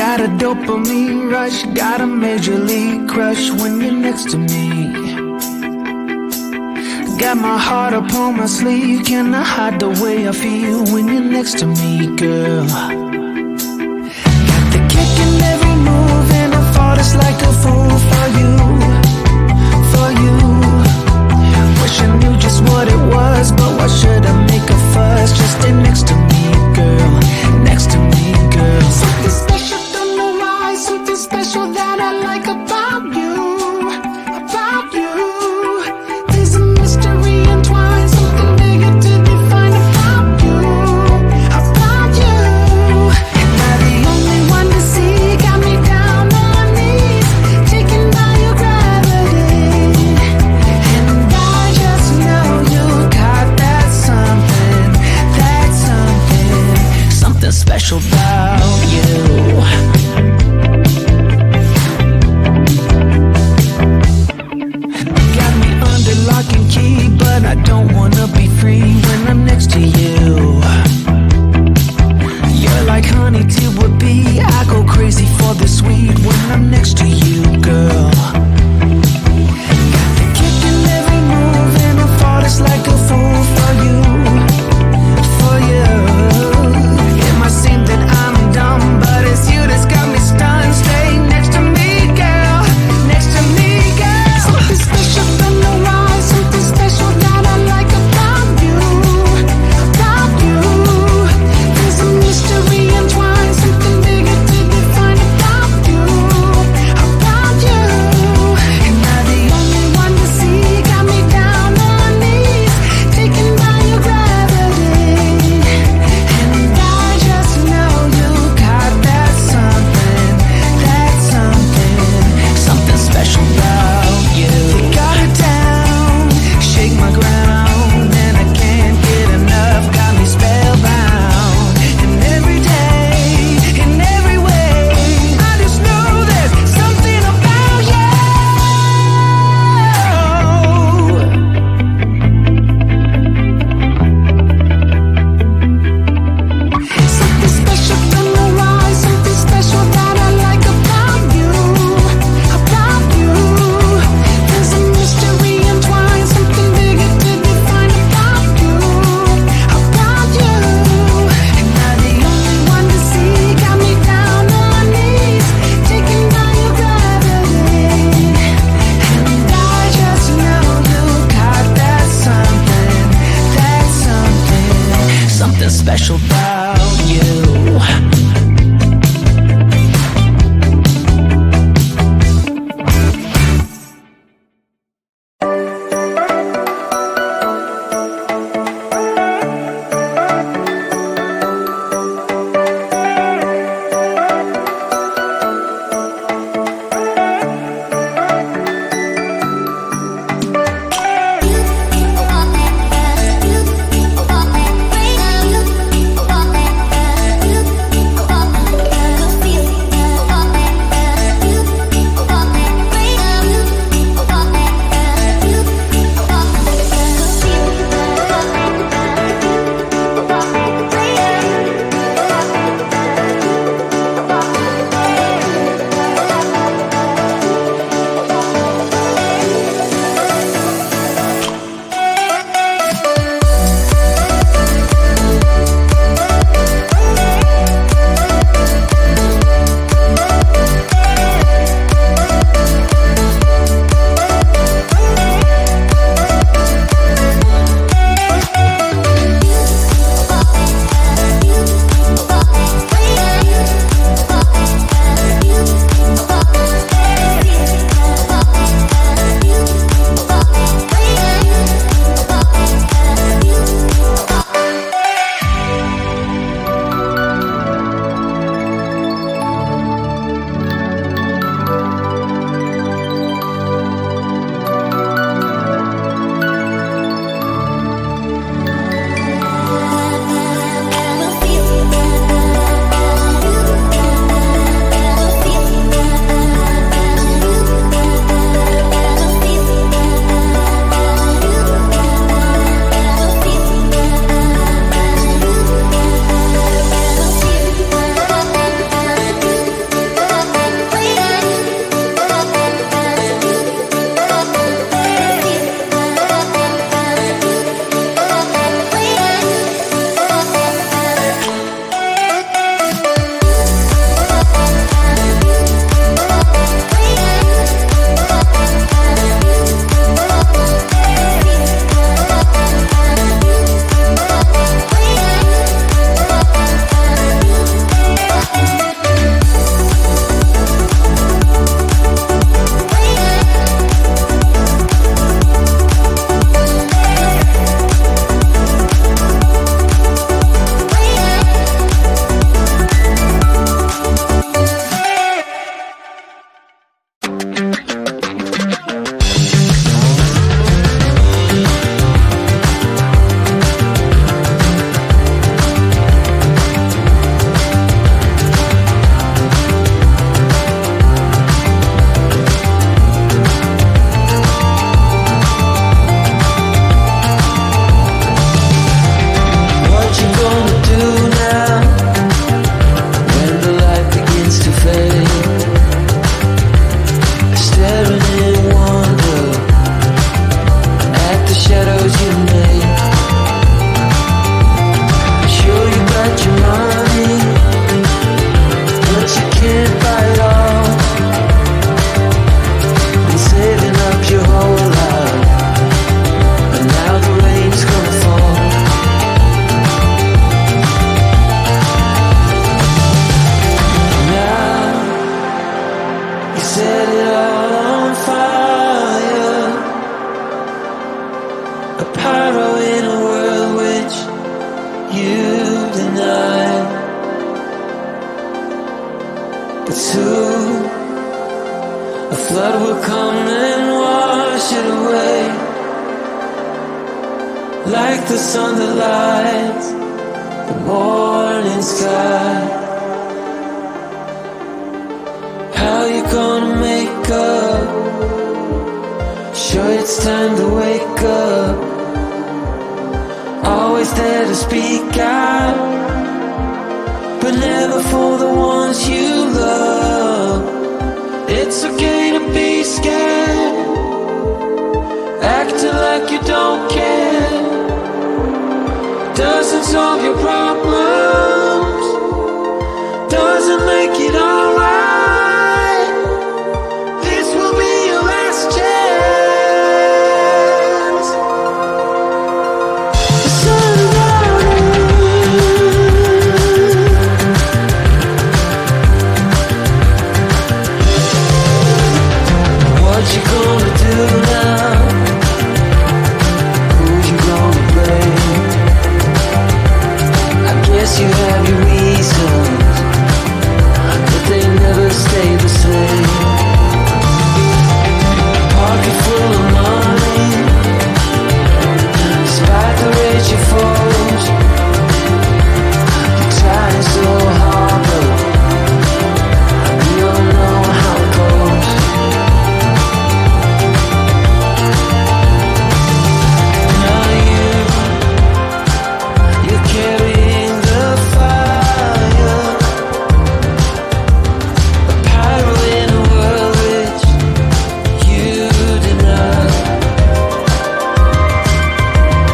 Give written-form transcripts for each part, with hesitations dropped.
Got a dopamine rush, got a major league crush when you're next to me. Got my heart upon my sleeve, can I hide the way I feel when you're next to me, girl? Got the kick in every move and I fall just like a fool for you, for you. Wish I knew just what it was, but why should I make a fuss? Just stay next to me, girl, next to me, girl. Something special, don't know why, something special that I like about you, about you. There's a mystery entwined, something bigger to define about you, about you. Am I the only one to see? Got me down on my knees, taken by your gravity. And I just know you got that something, something special about you. Got me under lock and key, but I don't wanna be free when I'm next to you. You're like honey to a bee, I go crazy for the sweet when I'm next to you, girl. Got the kick in every move and I fall just like a fool for you, for you. It might seem that I'm dumb, but it's you that's got me stunned. Stay next to me, girl, next to me, girl. Something special, don't know why, something special that I like about you, about you. There's a mystery entwined, something bigger to define about you, about you. Am I the only one to see? Got me down on my knees, taken by your gravity. And I just know you got that something, something special about you. You got it down, shake my ground, and I can't get enough. Got me spellbound, and every day, in every way, I just know there's something about you. Something special, don't know why, something special that I like about you, about you. There's a mystery entwined, something bigger to define about you, about you. Am I the only one to see? Got me down on my knees, taken by your gravity. And I just know you got that something special about you. soon a flood will come and wash it away, like the sun that lights the morning sky. How you gonna make up? Sure, it's time to wake up. Always there to speak out, but never for the ones you love. It's okay to be scared, acting like you don't care. Doesn't solve your problems, doesn't make it alright. This will be your last chance. The sun what you gonna do now? Who you gonna blame? I guess you have your reasons, but they never stay the same. Pocket full of money, despite the rage you force. You're trying so hard, but you don't know how it goes. Now you're carrying the fire, a pyro in a world which you deny.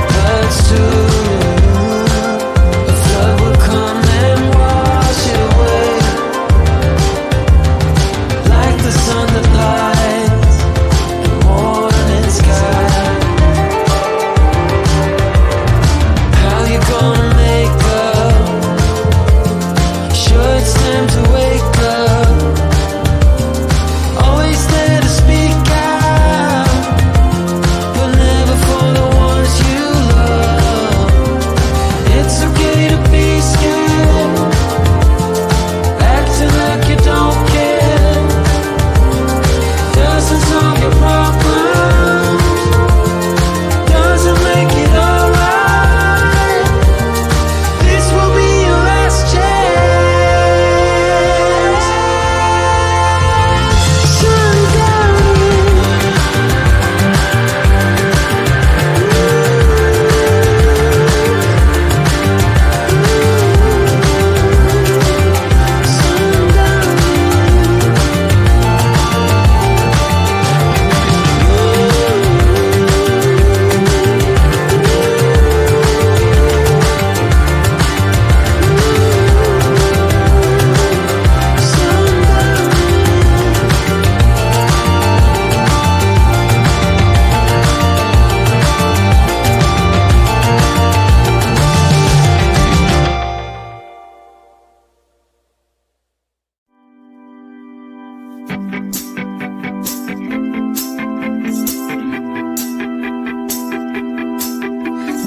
But soon a flood will come and wash it away, like the sun that lights the morning sky. How you gonna make up? Sure, it's time to wake up. Always there to speak out, but never for the ones you love. It's okay to be scared, acting like you don't care. Doesn't solve your problems, doesn't make it alright. This will be your last chance. Sundown.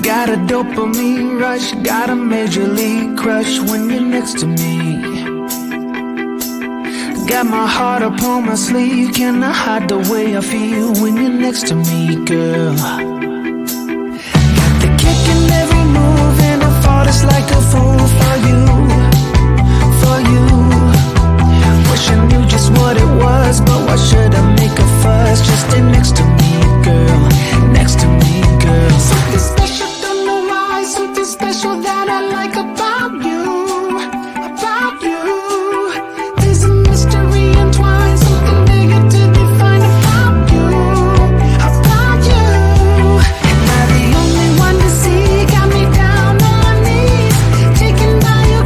Got a dopamine rush, got a major league crush when you're next to me. Got my heart upon my sleeve, can I hide the way I feel when you're next to me, girl? Got the kick in every move and I fought it's like a fool for you, for you. Wish I knew just what it was, but why should I make a fuss? Just stay next to me, girl, next to me, girl. Something special, don't know why, something special that I like about you, about you. There's a mystery entwined, something bigger to define about you, about you. Am I the only one to see? Got me down on my knees, taken by your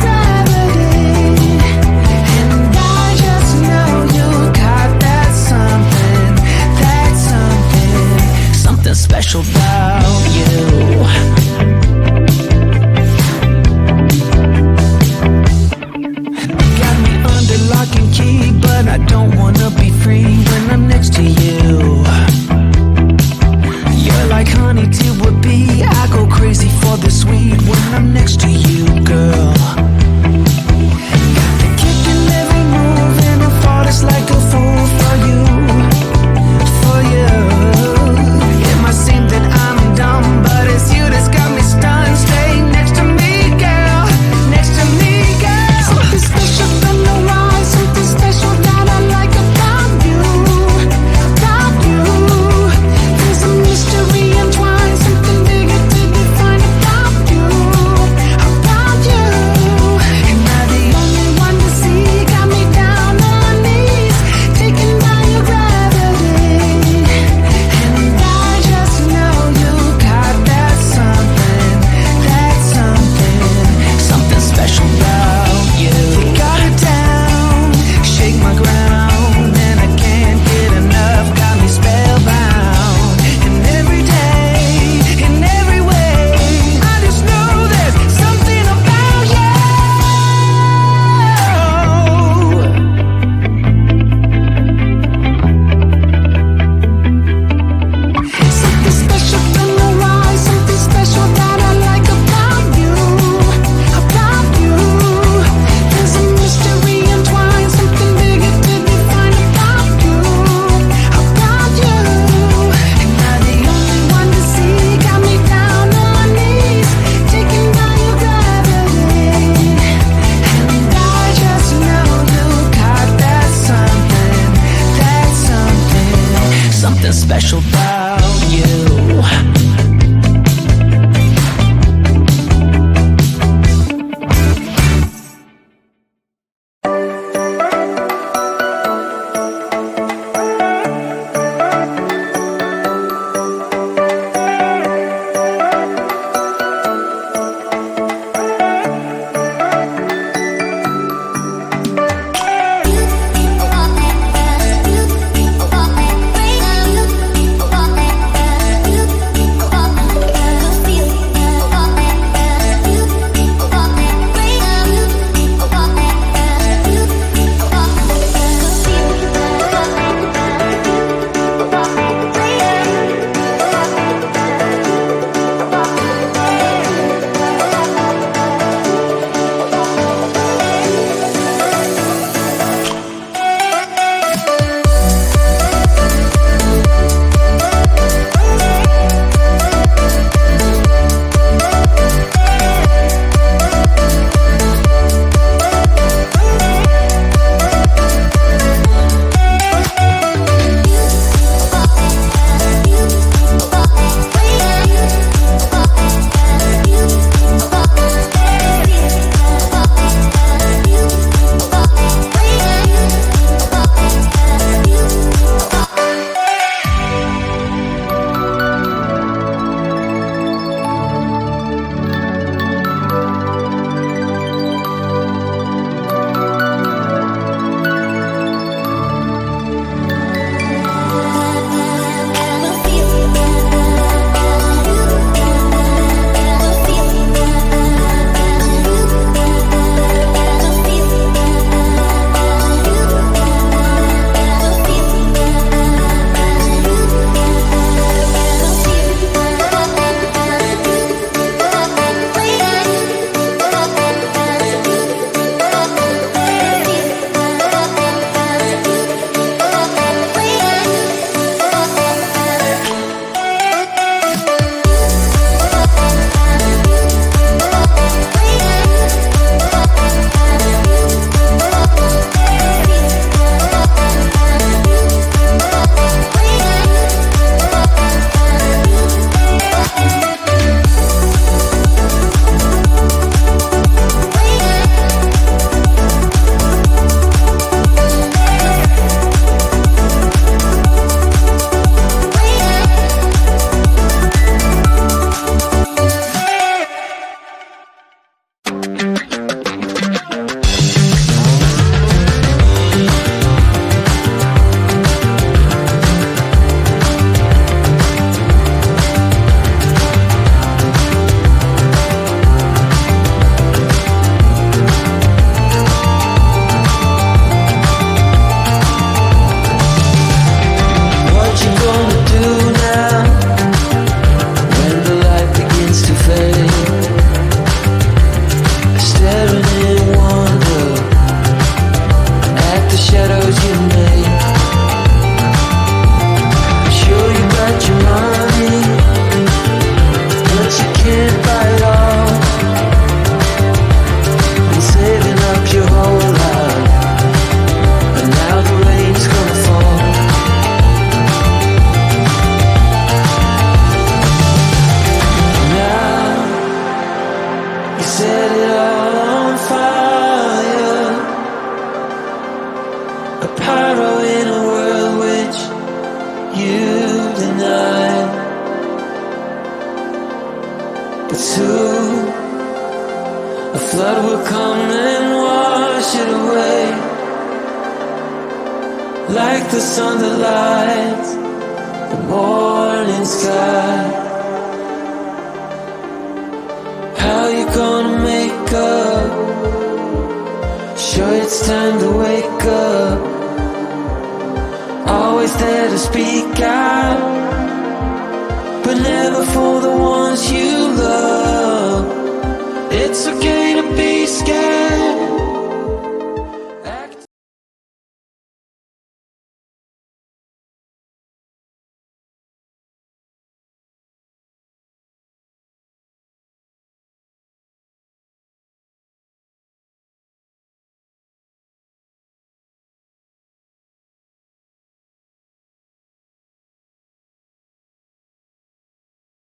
flood will come and wash it away, like the sun that lights the morning sky. How you gonna make up? Sure, it's time to wake up. Always there to speak out, but never for the ones you love.